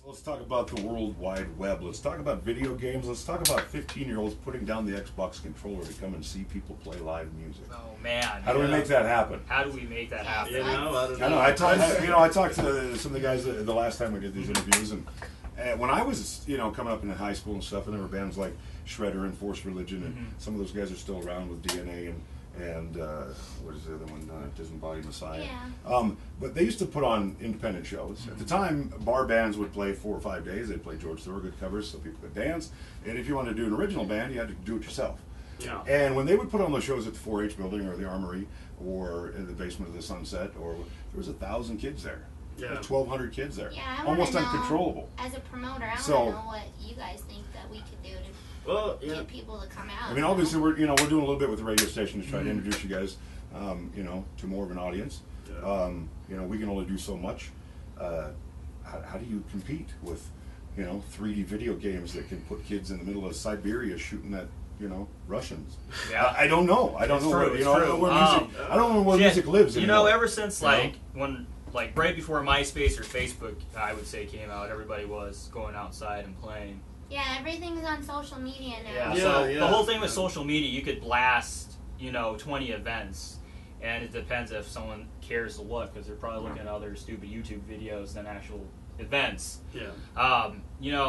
Let's talk about the World Wide Web. Let's talk about video games. Let's talk about 15-year-olds putting down the Xbox controller to come and see people play live music. Oh man! How do we make that happen? How do we make that happen? You know, I don't know. I know. I talked to some of the guys the last time we did these interviews, and when I was coming up in high school and stuff, and there were bands like Shredder and Force Religion, and some of those guys are still around with DNA and what is the other one? Disembodied Messiah. Yeah. But they used to put on independent shows. At the time, bar bands would play 4 or 5 days. They'd play George Thorogood covers so people could dance. And if you wanted to do an original band, you had to do it yourself. Yeah. And when they would put on those shows at the 4-H building or the Armory or in the basement of the Sunset, or there was 1,000 kids there. Yeah. There was 1,200 kids there. Yeah, I almost wanna know, uncontrollable. As a promoter, I So- want to know what you guys think that we could do to get people to come out. I mean, obviously, we're doing a little bit with the radio station to try to introduce you guys, to more of an audience. Yeah. We can only do so much. How do you compete with, 3D video games that can put kids in the middle of Siberia shooting at, Russians? Yeah. I don't know. I don't know. True, Where, it's I don't true. know where music. I don't know where music lives anymore. Ever since when right before MySpace or Facebook, I would say came out, everybody was going outside and playing. Yeah, everything's on social media now. The whole thing with social media, you could blast, 20 events, and it depends if someone cares to look, because they're probably looking at other stupid YouTube videos than actual events. Yeah.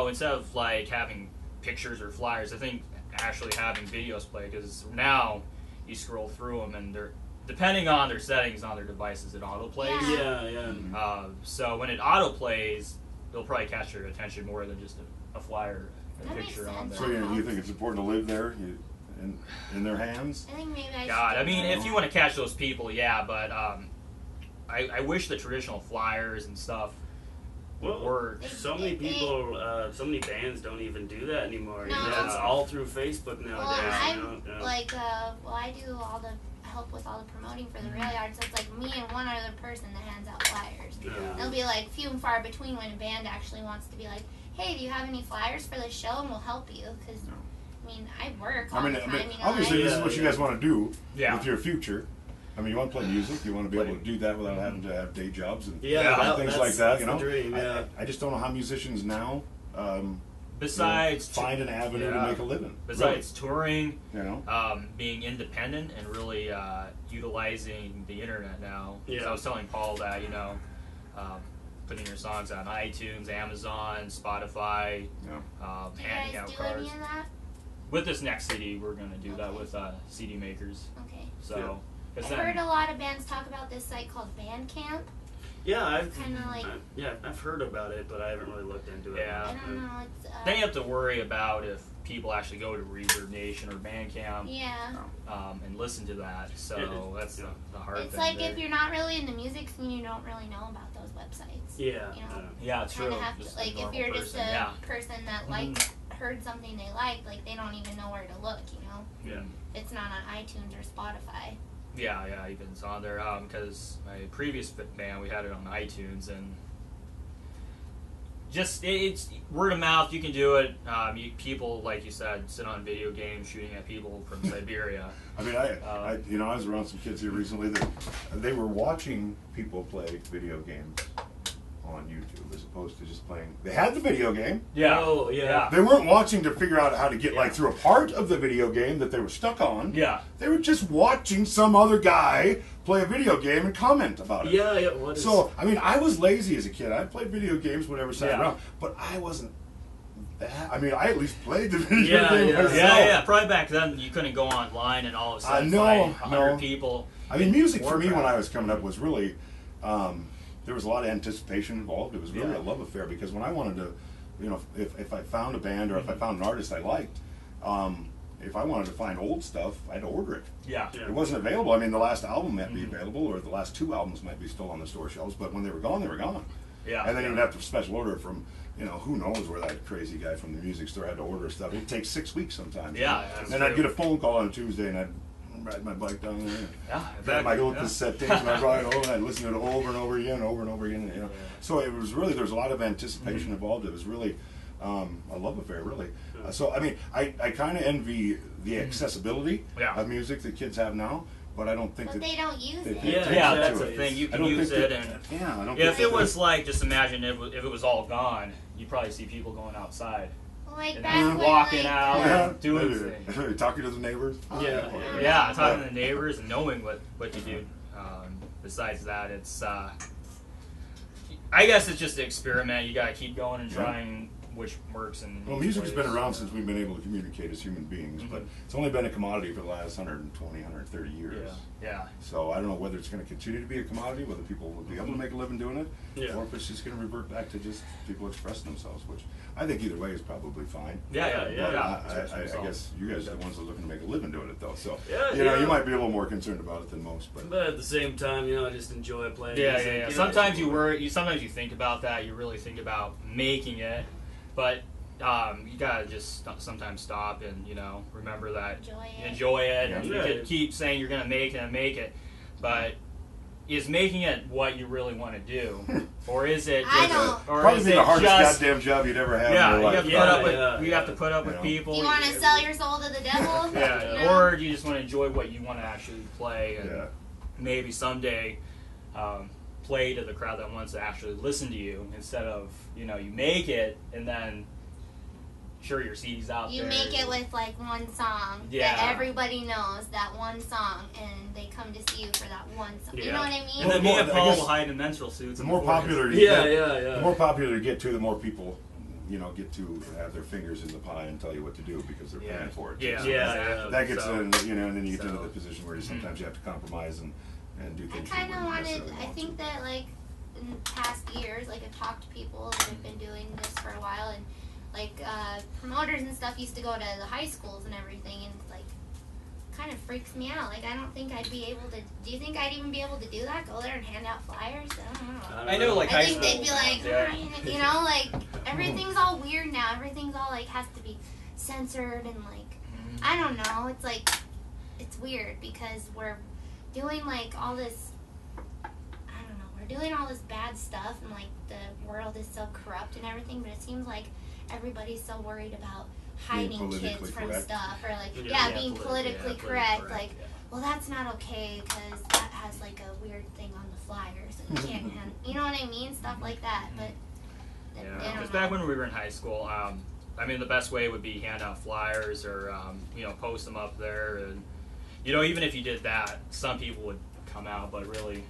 Instead of having pictures or flyers, I think actually having videos play, because now you scroll through them and they're depending on their settings on their devices, it auto plays. Yeah. So when it auto plays, they'll probably catch your attention more than just a flyer, a That picture makes on sense. there. So you think it's important to live there, in their hands? I think maybe I God, should I mean, do if that. you want to catch those people, yeah, but I wish the traditional flyers and stuff Well, work. so many people, so many bands don't even do that anymore. No. It's all through Facebook Well, nowadays. I do all the help with all the promoting for the rail yard, so it's like me and one other person that hands out flyers. Yeah. It'll be like few and far between when a band actually wants to be like, hey, do you have any flyers for the show, and we'll help you, because I mean, I work all the time. Obviously, this is what you guys want to do Yeah. with your future. I mean, you want to play music. You want to be able to do that without having to have day jobs and Yeah, things like that. That's the dream, I just don't know how musicians now Besides find an avenue to make a living. Besides touring, Really. being independent and really utilizing the internet now. Yeah. So I was telling Paul that putting your songs on iTunes, Amazon, Spotify, do you handing out guys do cards. any of that? With this next CD, we're going to do that with CD makers. Okay. So, I've 'cause heard a lot of bands talk about this site called Bandcamp. Yeah, I've Kinda like- I've heard about it, but I haven't really looked into it. Yeah. I don't know. It's then you have to worry about if people actually go to Reverb Nation or Bandcamp yeah. and listen to that. So that's the hard It's thing like there. if you're not really into music scene, you don't really know about those websites. Yeah. You know? Yeah, it's true. Kinda have Just to, a like if normal you're just person, a yeah. person that heard something they liked, like they don't even know where to look. Yeah. It's not on iTunes or Spotify. Yeah, even it's on there because my previous band we had it on iTunes and just it's word of mouth. You can do it. People, like you said, sit on video games shooting at people from Siberia. I mean, I was around some kids here recently that they were watching people play video games on YouTube as opposed to just playing. They had the video game. Yeah. Oh, yeah. They weren't watching to figure out how to get through a part of the video game that they were stuck on. Yeah. They were just watching some other guy play a video game and comment about it. Yeah. So, I mean, I was lazy as a kid. I played video games whenever I sat Yeah. around, but I wasn't that. I mean, I at least played the video game myself. Yeah. Probably back then you couldn't go online and all of a sudden find 100 people. I mean, music for me Warcraft. when I was coming up was really, there was a lot of anticipation involved. It was really a love affair because when I wanted to, if I found a band or if I found an artist I liked, if I wanted to find old stuff, I'd order it. Yeah. It wasn't available. I mean, the last album might be available or the last 2 albums might be still on the store shelves, but when they were gone, they were gone. Yeah. And then you'd have to special order it from, who knows where that crazy guy from the music store had to order stuff. It'd take 6 weeks sometimes. Yeah, And that's then I'd true. get a phone call on a Tuesday and I'd ride my bike down there. Yeah. I go with the set tapes and I'd ride over and I'd listen to it over and over again. So it was really, there's a lot of anticipation involved. It was really a love affair, really. So, I mean, I kind of envy the accessibility of music that kids have now. but I don't think But that they don't use it. Yeah, that's exactly. the thing. You I can don't use think it, that- and yeah, I don't if think it that- was like, just imagine if it was all gone, you'd probably see people going outside, Like and back just when, walking like, out, Yeah. and doing things. Talking to the neighbors. Yeah. Yeah, talking to the neighbors and knowing what you do. Besides that, it's I guess it's just an experiment. You got to keep going and trying which works. And Well, music's been around since we've been able to communicate as human beings, but it's only been a commodity for the last 120, 130 years. Yeah. So I don't know whether it's going to continue to be a commodity, whether people will be able to make a living doing it, or if it's just going to revert back to just people expressing themselves, which I think either way is probably fine. Yeah. But I guess you guys are the ones that are looking to make a living doing it, though. So Yeah, you know, yeah. you might be a little more concerned about it than most. But at the same time, I just enjoy playing. Yeah. music, you know. Sometimes you worry. Sometimes you think about that. You really think about making it, but you gotta just sometimes stop and remember that enjoy it. Yeah. And you could keep saying you're gonna make it, but is making it what you really want to do, or is it? I don't. Or probably is be it the hardest just? goddamn job you'd ever have Yeah, in you your have life. to put up with. Yeah, You have to put up with Yeah. people. Do you want to sell your soul to the devil? Yeah, or do you just want to enjoy what you want to actually play, and Yeah. maybe someday play to the crowd that wants to actually listen to you, instead of you make it and then sure your CD's out You there. make it with like one song Yeah. that everybody knows, that one song, and they come to see you for that one song. You know what I mean? And then Well, me and I Paul guess will hide in menstrual suits. The in more the forest. popular you Yeah, get, yeah. the more popular you get to, the more people get to have their fingers in the pie and tell you what to do because they're paying for it. Yeah, So yeah. that gets So- in, and then you get into so- the position where sometimes you have to compromise and do I things. kind of you wouldn't wanted. necessarily I want think to. that like in past years, like I've talked to people that have been doing this for a while, and like promoters and stuff used to go to the high schools and everything, and like kind of freaks me out. Like I don't think I'd be able to. Do you think I'd even be able to do that? Go there and hand out flyers? I don't know. I know, like I high think they'd be school. like, Yeah. like everything's all weird now. Everything's all like has to be censored and like I don't know. It's like it's weird because we're doing like all this. I don't know. We're doing all this bad stuff and like the world is so corrupt and everything. But it seems like everybody's so worried about hiding politically kids from correct. stuff or like Yeah, being politically yeah, correct. Like, well, that's not okay because that has like a weird thing on the flyers and you can't hand, you know what I mean, stuff like that. But I Yeah, don't because know. back when we were in high school, I mean, the best way would be hand out flyers or post them up there, and even if you did that, some people would come out, but really,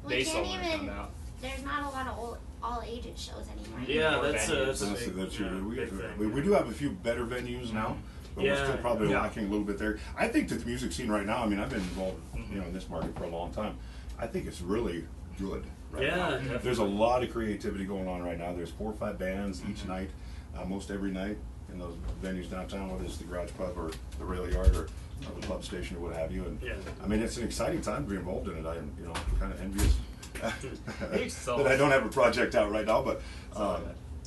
We they still can't wouldn't come even. out. There's not a lot of all ages shows anymore. Yeah, Or that's venues. a That's big, true. big thing. We do have a few better venues now, but we're Yeah. still probably Yeah. lacking a little bit there. I think that the music scene right now, I mean, I've been involved in this market for a long time. I think it's really good right Yeah, now. definitely. There's a lot of creativity going on right now. There's 4 or 5 bands each night, most every night in those venues downtown, whether it's the Garage Pub or the Rail Yard or the pub station or what have you. And Yeah. I mean, it's an exciting time to be involved in it. I'm kind of envious So- that I don't have a project out right now. But all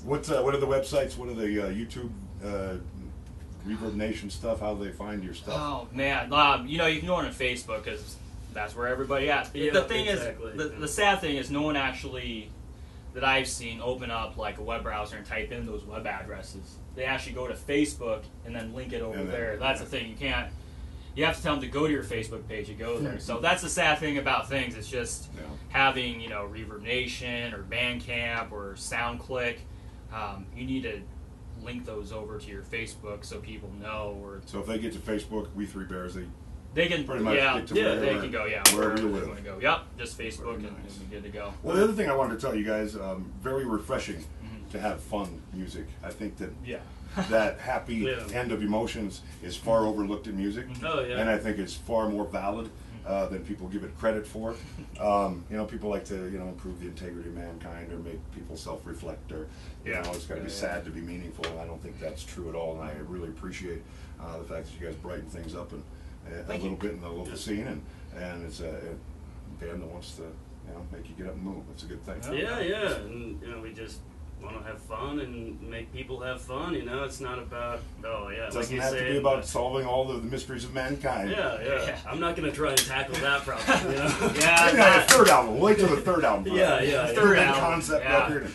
what are the websites? What are the YouTube Reverb Nation stuff? How do they find your stuff? Oh man, you can go on Facebook because that's where everybody at. Yeah, the thing exactly. is, the sad thing is, no one actually that I've seen open up like a web browser and type in those web addresses. They actually go to Facebook and then link it over And then- there. That's the thing. You can't. You have to tell them to go to your Facebook page and go there. So that's the sad thing about things. It's just Yeah. having Reverb Nation or Bandcamp or SoundClick. You need to link those over to your Facebook so people know, or So if they get to Facebook, We Three Bears, they can pretty much yeah get to they wherever- can go wherever you they live. want to go. Yep, just Facebook and Nice. be good to go. Well, the other thing I wanted to tell you guys, very refreshing to have fun music. I think that Yeah. that happy Yeah. end of emotions is far overlooked in music, Oh, yeah. and I think it's far more valid than people give it credit for. People like to improve the integrity of mankind or make people self-reflect, or it's got to be sad to be meaningful. I don't think that's true at all, and I really appreciate the fact that you guys brighten things up and a little bit in the local scene, and it's a band that wants to make you get up and move. It's a good thing. Yeah, and we just want to have fun and make people have fun. It's not about It like doesn't you have say, to be about solving all the mysteries of mankind. Yeah. I'm not gonna try and tackle that problem. Yeah, Maybe not the third album. We'll wait till the third album. for that. Yeah. Third Big album. concept Yeah. record.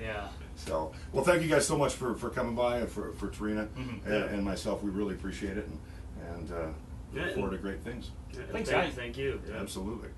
Yeah. So, well, thank you guys so much for coming by and for Trina Mhm. and myself. We really appreciate it, and look forward to great things. Yeah, Thanks, thank, guys. thank you. Yeah. Absolutely.